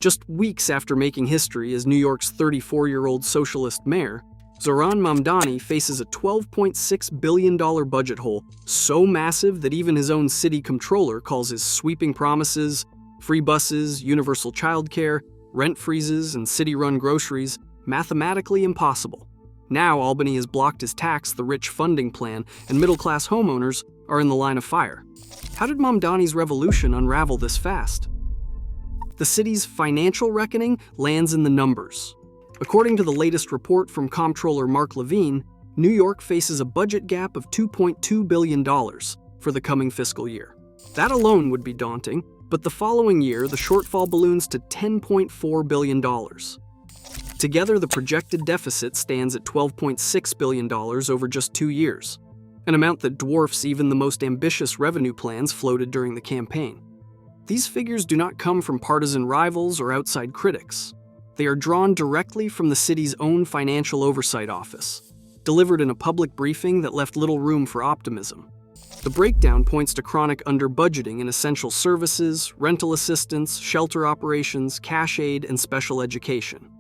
Just weeks after making history as New York's 34-year-old socialist mayor, Zoran Mamdani faces a $12.6 billion budget hole so massive that even his own city comptroller calls his sweeping promises, free buses, universal childcare, rent freezes, and city-run groceries mathematically impossible. Now Albany has blocked his tax the rich funding plan, and middle-class homeowners are in the line of fire. How did Mamdani's revolution unravel this fast? The city's financial reckoning lands in the numbers. According to the latest report from Comptroller Mark Levine, New York faces a budget gap of $2.2 billion for the coming fiscal year. That alone would be daunting, but the following year, the shortfall balloons to $10.4 billion. Together, the projected deficit stands at $12.6 billion over just 2 years, an amount that dwarfs even the most ambitious revenue plans floated during the campaign. These figures do not come from partisan rivals or outside critics. They are drawn directly from the city's own Financial Oversight Office, delivered in a public briefing that left little room for optimism. The breakdown points to chronic underbudgeting in essential services, rental assistance, shelter operations, cash aid, and special education.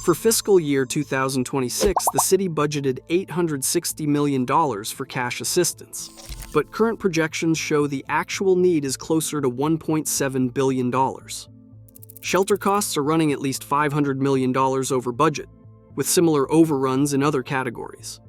For fiscal year 2026, the city budgeted $860 million for cash assistance, but current projections show the actual need is closer to $1.7 billion. Shelter costs are running at least $500 million over budget, with similar overruns in other categories.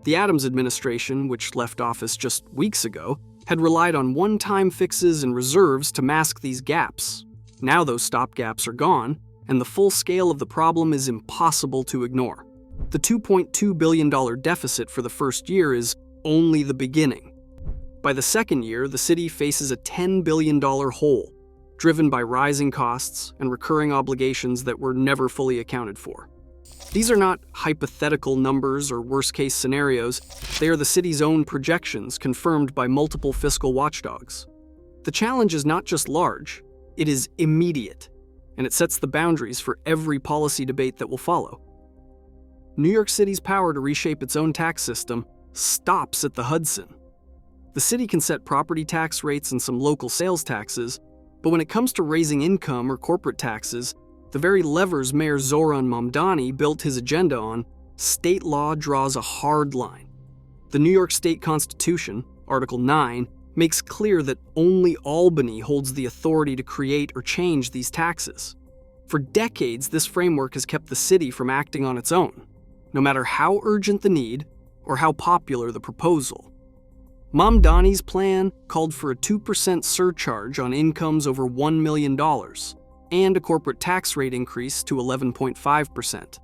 The Adams administration, which left office just weeks ago, had relied on one-time fixes and reserves to mask these gaps. Now those stopgaps are gone, and the full scale of the problem is impossible to ignore. The $2.2 billion deficit for the first year is only the beginning. By the second year, the city faces a $10 billion hole, driven by rising costs and recurring obligations that were never fully accounted for. These are not hypothetical numbers or worst-case scenarios. They are the city's own projections confirmed by multiple fiscal watchdogs. The challenge is not just large, it is immediate, and it sets the boundaries for every policy debate that will follow. New York City's power to reshape its own tax system stops at the Hudson. The city can set property tax rates and some local sales taxes, but when it comes to raising income or corporate taxes, the very levers Mayor Zoran Mamdani built his agenda on, state law draws a hard line. The New York State Constitution, Article 9, makes clear that only Albany holds the authority to create or change these taxes. For decades, this framework has kept the city from acting on its own, no matter how urgent the need or how popular the proposal. Mamdani's plan called for a 2% surcharge on incomes over $1 million and a corporate tax rate increase to 11.5%.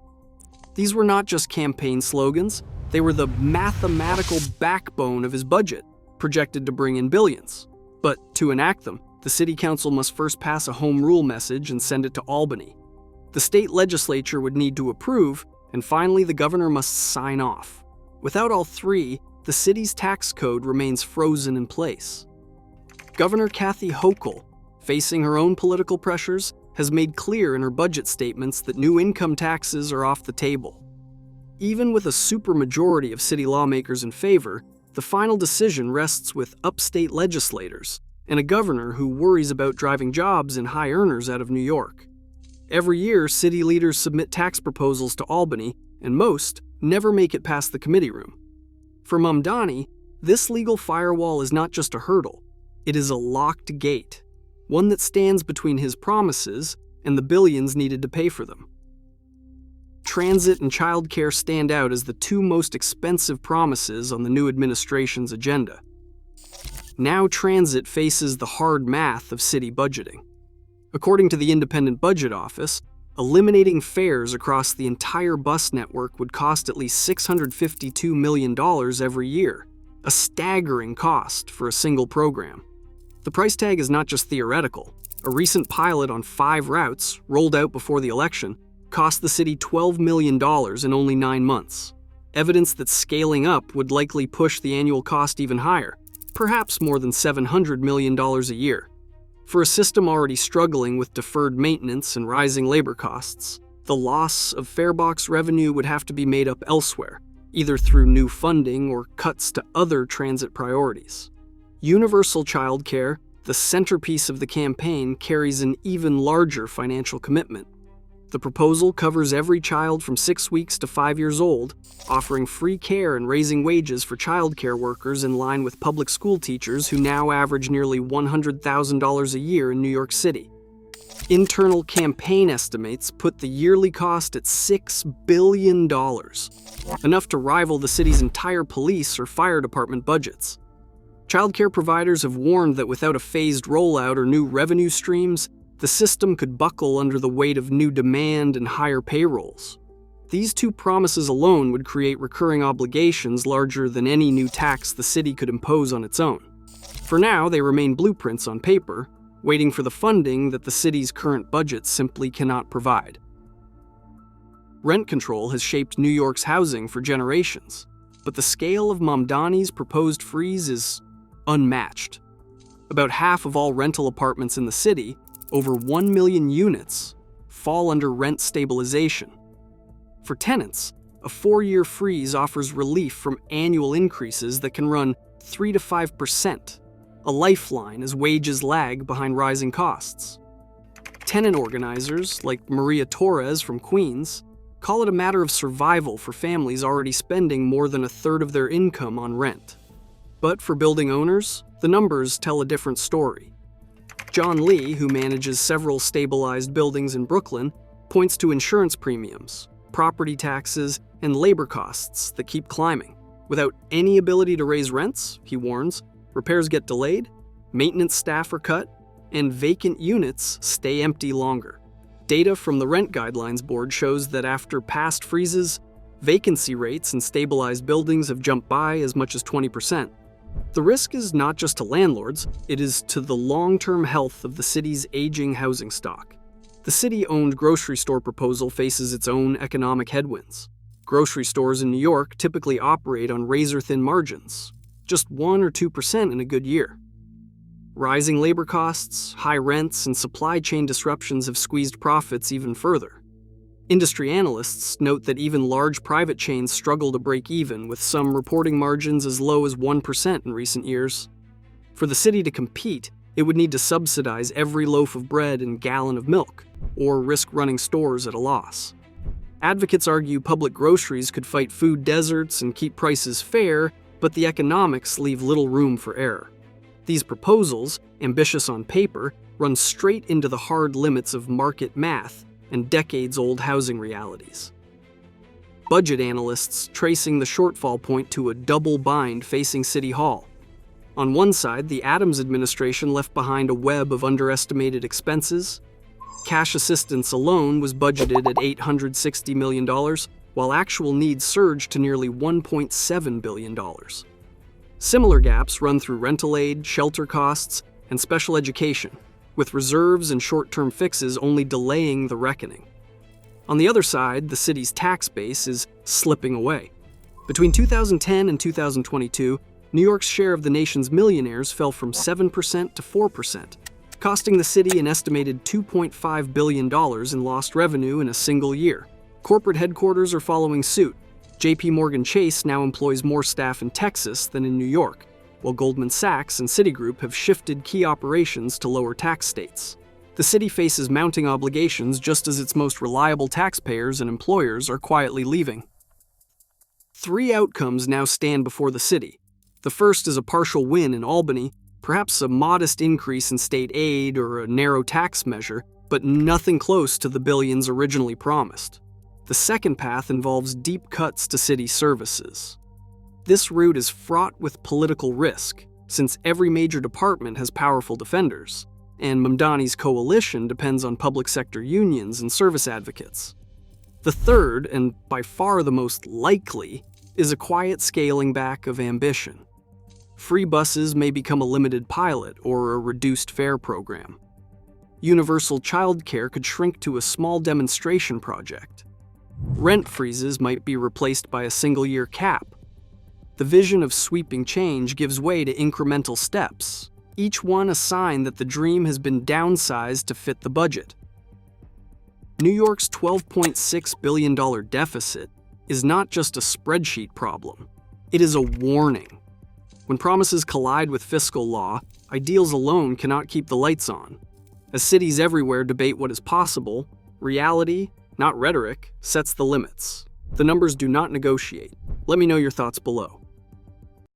These were not just campaign slogans, they were the mathematical backbone of his budget, projected to bring in billions. But to enact them, the city council must first pass a home rule message and send it to Albany. The state legislature would need to approve, and finally the governor must sign off. Without all three, the city's tax code remains frozen in place. Governor Kathy Hochul, facing her own political pressures, has made clear in her budget statements that new income taxes are off the table. Even with a supermajority of city lawmakers in favor, the final decision rests with upstate legislators and a governor who worries about driving jobs and high earners out of New York. Every year, city leaders submit tax proposals to Albany, and most never make it past the committee room. For Mamdani, this legal firewall is not just a hurdle, it is a locked gate, one that stands between his promises and the billions needed to pay for them. Transit and childcare stand out as the two most expensive promises on the new administration's agenda. Now transit faces the hard math of city budgeting. According to the Independent Budget Office, eliminating fares across the entire bus network would cost at least $652 million every year, a staggering cost for a single program. The price tag is not just theoretical. A recent pilot on 5 routes, rolled out before the election, cost the city $12 million in only 9 months. Evidence that scaling up would likely push the annual cost even higher, perhaps more than $700 million a year. For a system already struggling with deferred maintenance and rising labor costs, the loss of farebox revenue would have to be made up elsewhere, either through new funding or cuts to other transit priorities. Universal childcare, the centerpiece of the campaign carries an even larger financial commitment. The proposal covers every child from 6 weeks to 5 years old, offering free care and raising wages for childcare workers in line with public school teachers who now average nearly $100,000 a year in New York City. Internal campaign estimates put the yearly cost at $6 billion, enough to rival the city's entire police or fire department budgets. Childcare providers have warned that without a phased rollout or new revenue streams, the system could buckle under the weight of new demand and higher payrolls. These two promises alone would create recurring obligations larger than any new tax the city could impose on its own. For now, they remain blueprints on paper, waiting for the funding that the city's current budget simply cannot provide. Rent control has shaped New York's housing for generations, but the scale of Mamdani's proposed freeze is unmatched. About half of all rental apartments in the city, over 1 million units, fall under rent stabilization. For tenants, a 4-year freeze offers relief from annual increases that can run 3 to 5%, a lifeline as wages lag behind rising costs. Tenant organizers, like Maria Torres from Queens, call it a matter of survival for families already spending more than a third of their income on rent. But for building owners, the numbers tell a different story. John Lee, who manages several stabilized buildings in Brooklyn, points to insurance premiums, property taxes, and labor costs that keep climbing. Without any ability to raise rents, he warns, repairs get delayed, maintenance staff are cut, and vacant units stay empty longer. Data from the Rent Guidelines Board shows that after past freezes, vacancy rates in stabilized buildings have jumped by as much as 20%. The risk is not just to landlords, it is to the long-term health of the city's aging housing stock. The city-owned grocery store proposal faces its own economic headwinds. Grocery stores in New York typically operate on razor-thin margins, just 1 or 2% in a good year. Rising labor costs, high rents, and supply chain disruptions have squeezed profits even further. Industry analysts note that even large private chains struggle to break even, with some reporting margins as low as 1% in recent years. For the city to compete, it would need to subsidize every loaf of bread and gallon of milk, or risk running stores at a loss. Advocates argue public groceries could fight food deserts and keep prices fair, but the economics leave little room for error. These proposals, ambitious on paper, run straight into the hard limits of market math and decades-old housing realities. Budget analysts tracing the shortfall point to a double bind facing City Hall. On one side, the Adams administration left behind a web of underestimated expenses. Cash assistance alone was budgeted at $860 million, while actual needs surged to nearly $1.7 billion. Similar gaps run through rental aid, shelter costs, and special education, with reserves and short-term fixes only delaying the reckoning. On the other side, the city's tax base is slipping away. Between 2010 and 2022, New York's share of the nation's millionaires fell from 7% to 4%, costing the city an estimated $2.5 billion in lost revenue in a single year. Corporate headquarters are following suit. JP Morgan Chase now employs more staff in Texas than in New York, while Goldman Sachs and Citigroup have shifted key operations to lower tax states. The city faces mounting obligations just as its most reliable taxpayers and employers are quietly leaving. 3 outcomes now stand before the city. The first is a partial win in Albany, perhaps a modest increase in state aid or a narrow tax measure, but nothing close to the billions originally promised. The second path involves deep cuts to city services. This route is fraught with political risk, since every major department has powerful defenders, and Mamdani's coalition depends on public sector unions and service advocates. The third, and by far the most likely, is a quiet scaling back of ambition. Free buses may become a limited pilot or a reduced fare program. Universal childcare could shrink to a small demonstration project. Rent freezes might be replaced by a single-year cap. The vision of sweeping change gives way to incremental steps, each one a sign that the dream has been downsized to fit the budget. New York's $12.6 billion deficit is not just a spreadsheet problem, it is a warning. When promises collide with fiscal law, Ideals alone cannot keep the lights on. As cities everywhere debate what is possible, reality, not rhetoric, sets the limits. The numbers do not negotiate. Let me know your thoughts below.